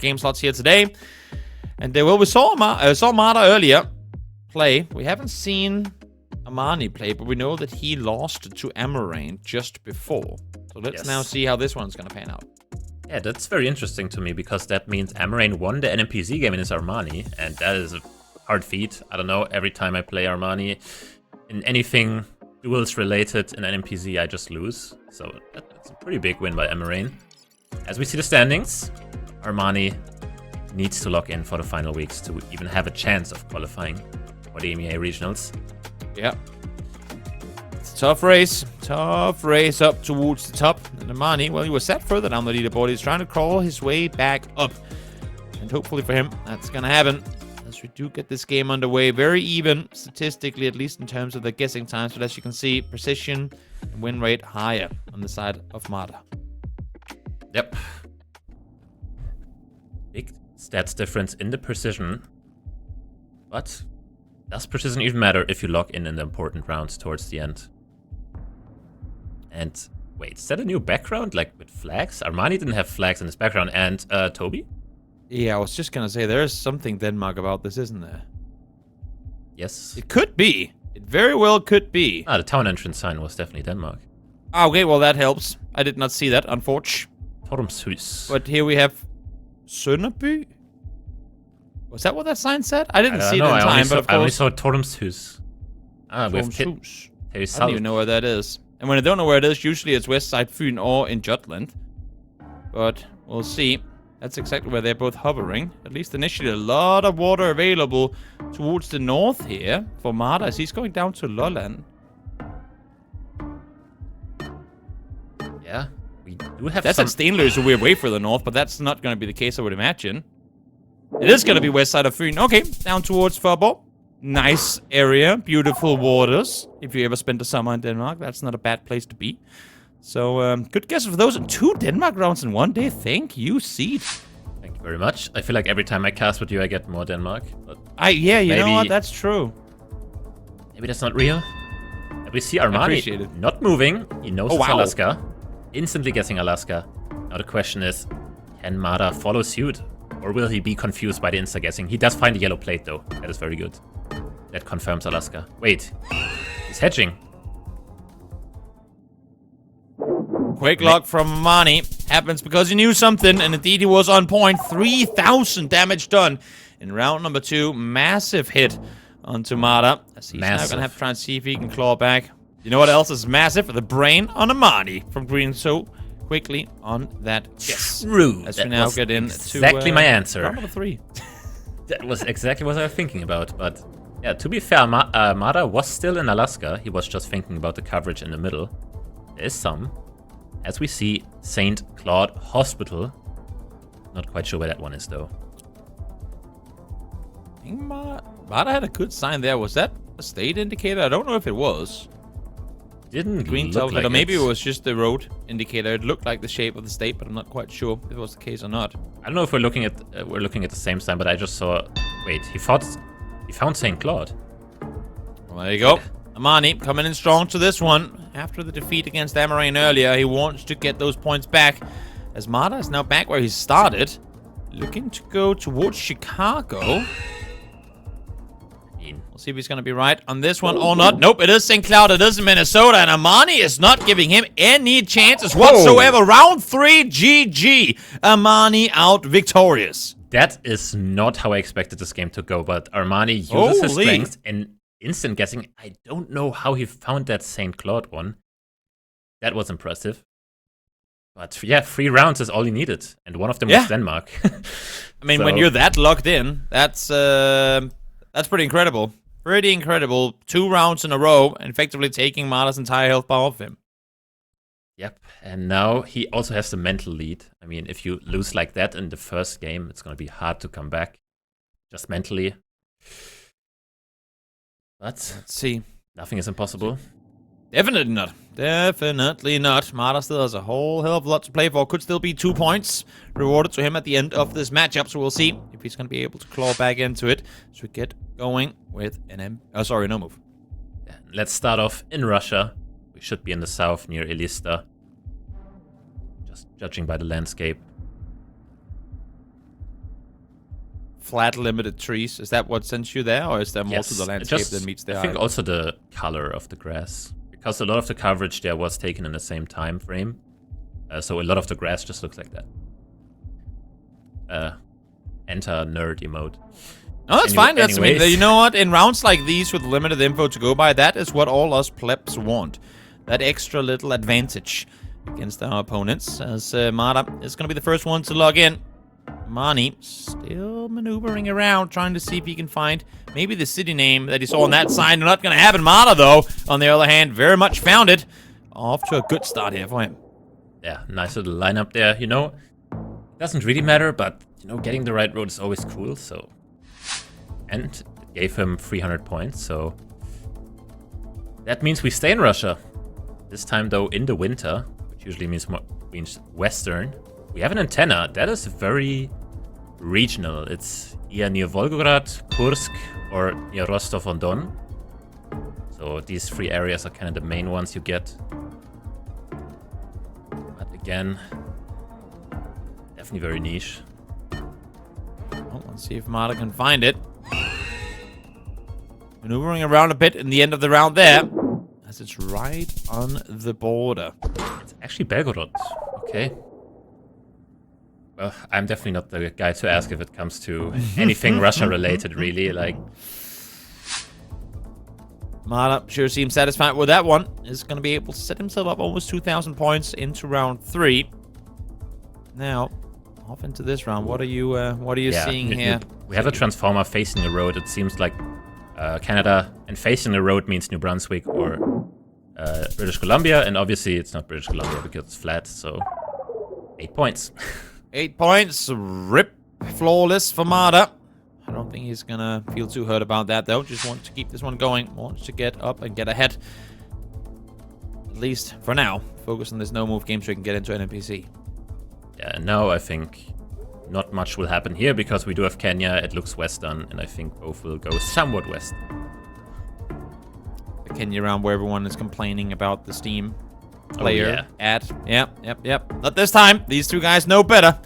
game slots here today. And well, we saw Mada earlier play. We haven't seen Armani play, but we know that he lost to Amarane just before. So let's now see how this one's going to pan out. Yeah, that's very interesting to me, because that means Amarane won the NMPZ game in his Armani, and that is a hard feat. I don't know, every time I play Armani in anything duels related in NMPZ, I just lose. So that's a pretty big win by Amarane. As we see the standings, Armani needs to lock in for the final weeks to even have a chance of qualifying for the EMEA regionals. Yeah. It's a tough race. Tough race up towards the top. And Armani, well, he was set further down the leaderboard. He's trying to crawl his way back up. And hopefully for him, that's going to happen. As we do get this game underway. Very even, statistically, at least in terms of the guessing times. But as you can see, precision and win rate higher on the side of Mada. Yep. Big stats difference in the precision. But does precision even matter if you lock in the important rounds towards the end? And wait, is that a new background, like with flags? Armani didn't have flags in his background. And Toby? Yeah, I was just going to say, there is something Denmark about this, isn't there? Yes. It could be. It very well could be. Ah, the town entrance sign was definitely Denmark. Okay, well, that helps. I did not see that, unfortunately. Tormshus. But here we have Sønderby. Was that what that sign said? I didn't see it in time, but of course. I only saw Tormshus. Ah, we have I don't even know where that is. And when I don't know where it is, usually it's West Side Fyn or in Jutland. But we'll see. That's exactly where they're both hovering. At least initially, a lot of water available towards the north here for Mada, as he's going down to Lolland. Yeah, we do have That's at Stenløse, so we're way further north, but that's not going to be the case, I would imagine. It is going to be west side of Fyn. Okay, down towards Fåborg. Nice area, beautiful waters. If you ever spent a summer in Denmark, that's not a bad place to be. So, good guess for those. 2 Denmark rounds in one day. Thank you, Seed. Thank you very much. I feel like every time I cast with you, I get more Denmark. But yeah, you know what? That's true. Maybe that's not real. And we see Armani not moving. He knows it's Alaska. Instantly guessing Alaska. Now the question is, can Mada follow suit? Or will he be confused by the insta-guessing? He does find a yellow plate, though. That is very good. That confirms Alaska. Wait. He's hedging. Quick lock from Armani. Happens because he knew something, and indeed he was on point. 3,000 damage done in round number 2. Massive hit onto Mada. As he's now going to have to try and see if he can claw back. You know what else is massive? The brain on Armani from Green so quickly on that guess. True. As we now get into exactly my answer. Round number 3. That was exactly what I was thinking about. But yeah, to be fair, Mada was still in Alaska. He was just thinking about the coverage in the middle. There is some. As we see, St. Claude Hospital. Not quite sure where that one is, though. I think Mada had a good sign there. Was that a state indicator? I don't know if it was. Didn't green look like or maybe it was just the road indicator. It looked like the shape of the state, but I'm not quite sure if it was the case or not. I don't know if we're looking at the same sign, but I just saw. Wait, he found St. Claude. Well, there you go. Armani coming in strong to this one. After the defeat against Amarane earlier, he wants to get those points back. As Mada is now back where he started. Looking to go towards Chicago. We'll see if he's going to be right on this one or not. Nope, it is St. Cloud. It is in Minnesota. And Armani is not giving him any chances whatsoever. Round 3, GG. Armani out victorious. That is not how I expected this game to go, but Armani uses his strength in instant guessing. I don't know how he found that St. Claude one. That was impressive. But yeah, 3 rounds is all he needed. And one of them was Denmark. I mean, when you're that locked in, that's pretty incredible. Pretty incredible. 2 rounds in a row, effectively taking Mada's entire health bar off him. Yep, and now he also has the mental lead. I mean, if you lose like that in the first game, it's going to be hard to come back. Just mentally. But let's see. Nothing is impossible. Definitely not. Definitely not. Mada still has a whole hell of a lot to play for. Could still be 2 points rewarded to him at the end of this matchup. So we'll see if he's going to be able to claw back into it. So we get going with an no move. Yeah, let's start off in Russia. We should be in the south near Elista. Just judging by the landscape. flat, limited trees. Is that what sends you there, or is there more to the landscape that meets the eye? I think also the color of the grass, because a lot of the coverage there was taken in the same time frame, so a lot of the grass just looks like that. Enter nerd emote. No, that's fine. That's, I mean, you know what? In rounds like these with limited info to go by, that is what all us plebs want. That extra little advantage against our opponents, as Mada is going to be the first one to log in. Armani still maneuvering around, trying to see if he can find maybe the city name that he saw on that sign. Not going to happen. Mada, though, on the other hand, very much found it. Off to a good start here for him. Yeah, nice little lineup there. You know, doesn't really matter, but, you know, getting the right road is always cool, so... And it gave him 300 points, so... That means we stay in Russia. This time, though, in the winter, which usually means western. We have an antenna. That is very regional. It's either near Volgograd, Kursk, or near Rostov-on-Don. So these three areas are kind of the main ones you get. But again, definitely very niche. Well, let's see if Mada can find it. Maneuvering around a bit in the end of the round there, as it's right on the border. It's actually Belgorod. Okay. Well, I'm definitely not the guy to ask if it comes to anything Russia-related, really. Like, Mada sure seems satisfied with that one. Is going to be able to set himself up almost 2,000 points into round 3. Now, off into this round. What are you seeing here? We have a transformer facing the road. It seems like Canada, and facing the road means New Brunswick or British Columbia, and obviously it's not British Columbia because it's flat, so 8 points. 8 points, rip, flawless for Mada. I don't think he's gonna feel too hurt about that, though. Just wants to keep this one going, wants to get up and get ahead. At least for now, focus on this no-move game so he can get into an NPC. Yeah, now I think not much will happen here because we do have Kenya. It looks western, and I think both will go somewhat west. The Kenya round where everyone is complaining about the Steam player ad. Yep. Not this time. These two guys know better.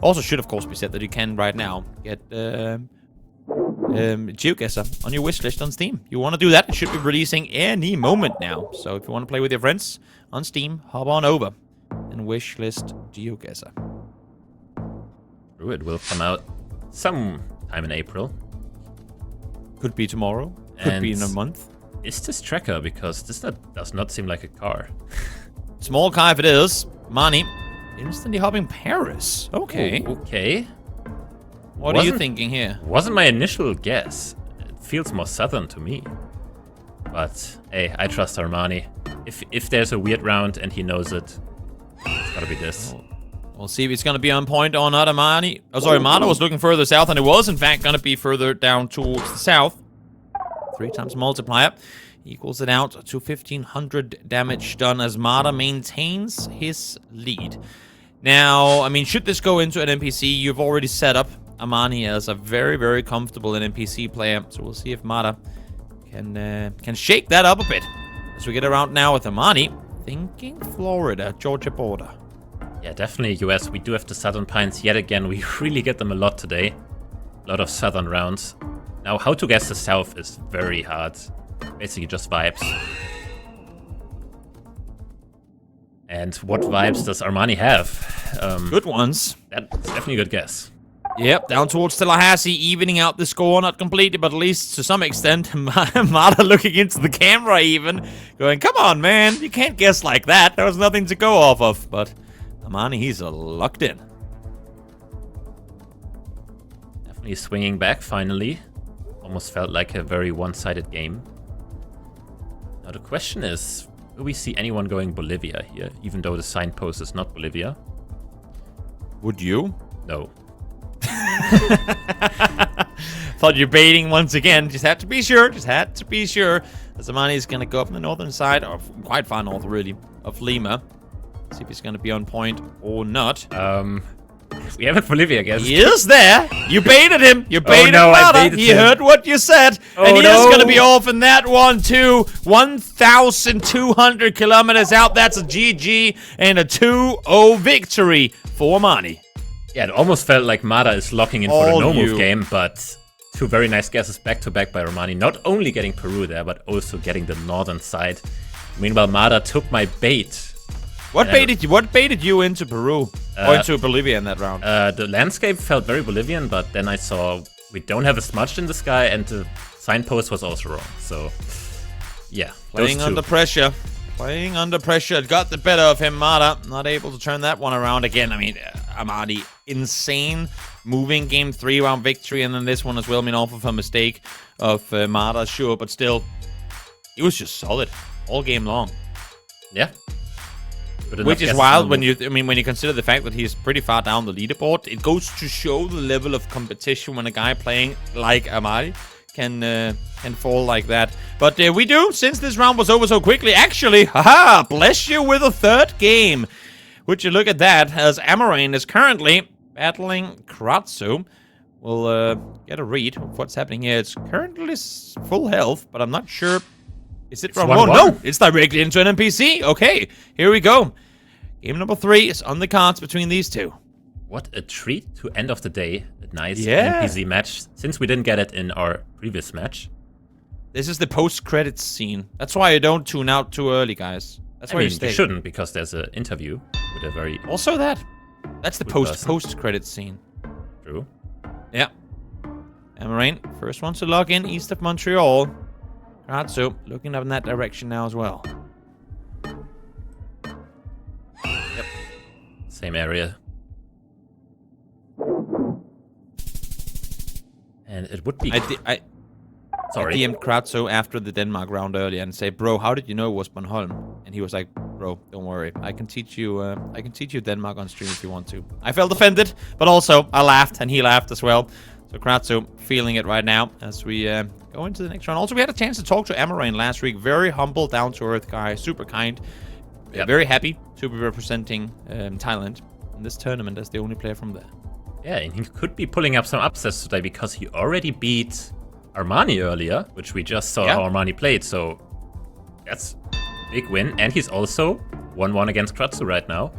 Also should, of course, be said that you can right now get GeoGuessr on your wish list on Steam. You want to do that, it should be releasing any moment now. So if you want to play with your friends on Steam, hop on over and wish list GeoGuessr. It will come out sometime in April. Could be tomorrow. Could be in a month. Is this tracker? Because this does not seem like a car. Small car if it is. Money. Instantly hopping Paris. Okay. Ooh, okay. What are you thinking here? Wasn't my initial guess. It feels more southern to me. But hey, I trust Armani. If there's a weird round and he knows it, it's gotta be this. We'll see if it's going to be on point or not. Armani. Oh, sorry, Mada was looking further south, and it was, in fact, going to be further down towards the south. 3 times multiplier equals it out to 1,500 damage done as Mada maintains his lead. Now, I mean, should this go into an NPC, you've already set up Armani as a very, very comfortable NPC player. So we'll see if Mada can shake that up a bit. As we get around now with Armani, thinking Florida, Georgia border. Yeah, definitely US. We do have the Southern Pines yet again. We really get them a lot today. A lot of Southern rounds. Now, how to guess the South is very hard. Basically just vibes. And what vibes does Armani have? Good ones. That's definitely a good guess. Yep, down towards Tallahassee, evening out the score. Not completely, but at least to some extent. Mada looking into the camera even. Going, come on, man. You can't guess like that. There was nothing to go off of. But Armani, he's locked in. Definitely swinging back, finally. Almost felt like a very one-sided game. Now the question is, will we see anyone going Bolivia here, even though the signpost is not Bolivia? Would you? No. Thought you're baiting once again. Just had to be sure. As Armani is going to go up on the northern side, or quite far north, really, of Lima. See if he's going to be on point or not. We have Bolivia, I guess. He is there. You baited him. You baited him. I baited him. He heard what you said. And he is going to be off in that one, too. 1,200 kilometers out. That's a GG and a 2-0 victory for Armani. Yeah, it almost felt like Mada is locking in for the no-move game, but two very nice guesses back-to-back by Armani. Not only getting Peru there, but also getting the northern side. Meanwhile, Mada took my bait. What baited you into Peru? Or into Bolivia in that round? The landscape felt very Bolivian, but then I saw we don't have as much in the sky, and the signpost was also wrong. So, yeah. Playing under pressure. Playing under pressure. It got the better of him, Mada. Not able to turn that one around again. I mean, Armani, insane moving game 3 round victory, and then this one as well. I mean, off of a mistake of Mada, sure, but still, he was just solid all game long. Yeah. Which is wild when you consider the fact that he's pretty far down the leaderboard. It goes to show the level of competition when a guy playing like Armani can fall like that. But we do, since this round was over so quickly, actually, haha, bless you with a third game. Would you look at that, as Amarane is currently battling Kratzu. We'll get a read of what's happening here. It's currently full health, but I'm not sure. Is it from one? No, it's directly into an NPC. Okay, here we go. Game number 3 is on the cards between these two. What a treat to end of the day. A nice NPC match, since we didn't get it in our previous match. This is the post-credits scene. That's why you don't tune out too early, guys. That's why you stay. You shouldn't, because there's an interview with a very... Also that. That's the post-credits scene. True. Yeah. Amarane, first one to log in east of Montreal. Kratzu, looking up in that direction now as well. Yep. Same area. And it would be... Sorry. I DM'd Kratzu after the Denmark round earlier and say, bro, how did you know it was Bornholm? And he was like, bro, don't worry. I can teach you Denmark on stream if you want to. I felt offended, but also I laughed and he laughed as well. So Kratzu feeling it right now as we go into the next round. Also, we had a chance to talk to Amarane last week. Very humble, down-to-earth guy. Super kind. Yep. Very happy to be representing Thailand in this tournament as the only player from there. Yeah, and he could be pulling up some upsets today because he already beat Armani earlier, which we just saw how Armani played. So that's a big win. And he's also 1-1 against Kratzu right now.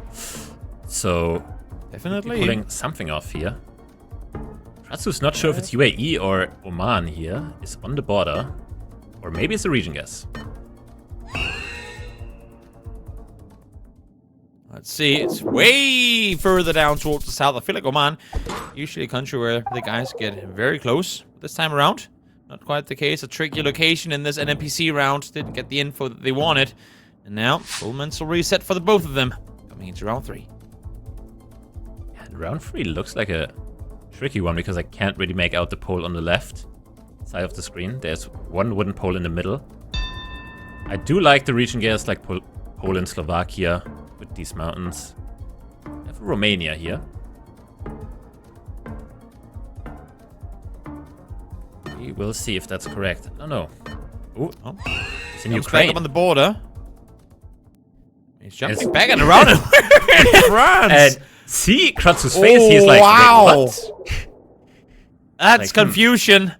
So definitely pulling something off here. Kratzu's not sure if it's UAE or Oman here. It's on the border. Or maybe it's a region guess. Let's see. It's way further down towards the south. I feel like Oman, usually a country where the guys get very close. This time around, not quite the case. A tricky location in this NPC round. Didn't get the info that they wanted. And now, full mental reset for the both of them. Coming into round 3. And round 3 looks like a tricky one because I can't really make out the pole on the left side of the screen. There's one wooden pole in the middle. I do like the region gears like Poland, Slovakia with these mountains. I have Romania here. We will see if that's correct. I don't know. Ooh, it's in Ukraine. Back up on the border. He's jumping back and around in France. And see Kratzu's face. He's like, wow. What? That's like, confusion.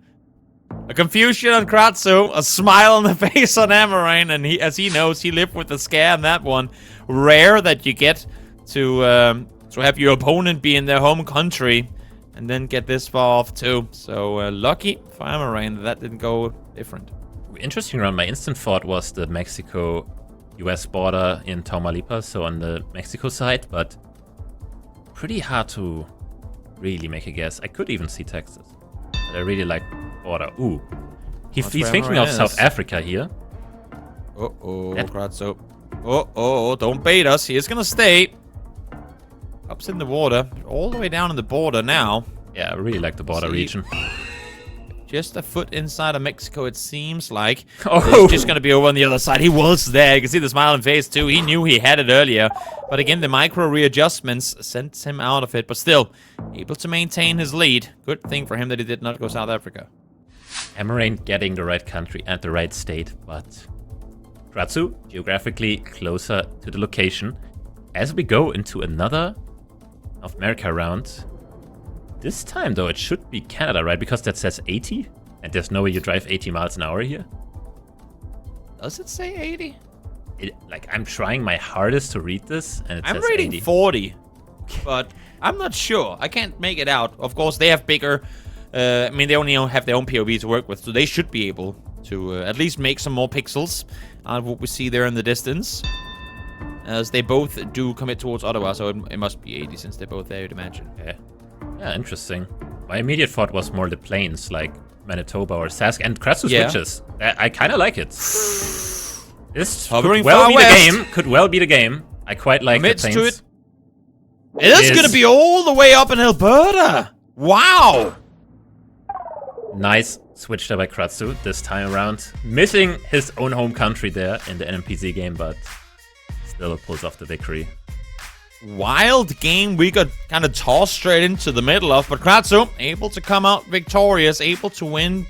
A confusion on Kratzu, a smile on the face on Amarane, and as he knows, he lived with the scare on that one. Rare that you get to have your opponent be in their home country and then get this far off too. So lucky for Amarane that didn't go different. Interesting round. My instant thought was the Mexico-US border in Tamaulipas, so on the Mexico side, but pretty hard to really make a guess. I could even see Texas, but I really like border. Ooh, he's thinking of South Africa here. Uh-oh, Kratzu. Uh-oh, don't bait us. He is gonna stay. Ups in the water, all the way down in the border now. Yeah, I really like the border region. Just a foot inside of Mexico, it seems like. It's just gonna be over on the other side. He was there. You can see the smiling face too. He knew he had it earlier. But again, the micro readjustments sent him out of it. But still, able to maintain his lead. Good thing for him that he did not go South Africa. Amarane getting the right country and the right state, but Kratzu geographically closer to the location. As we go into another North America round. This time, though, it should be Canada, right? Because that says 80, and there's no way you drive 80 miles an hour here. Does it say 80? Like, I'm trying my hardest to read this, and it says 80. I'm reading 40. but I'm not sure. I can't make it out. Of course, they have bigger... I mean, they only have their own POV to work with, so they should be able to at least make some more pixels out of what we see there in the distance. As they both do commit towards Ottawa, so it must be 80 since they're both there, you'd imagine. Yeah, interesting. My immediate thought was more the plains, like Manitoba or Sask, and Kratzu switches. I kind of like it. This could well be the game. Could well be the game. I quite like the plains. To it. It is going to be all the way up in Alberta. Wow. Nice switch there by Kratzu this time around. Missing his own home country there in the NMPZ game, but still pulls off the victory. Wild game we got kind of tossed straight into the middle of, but Kratzu able to come out victorious, able to win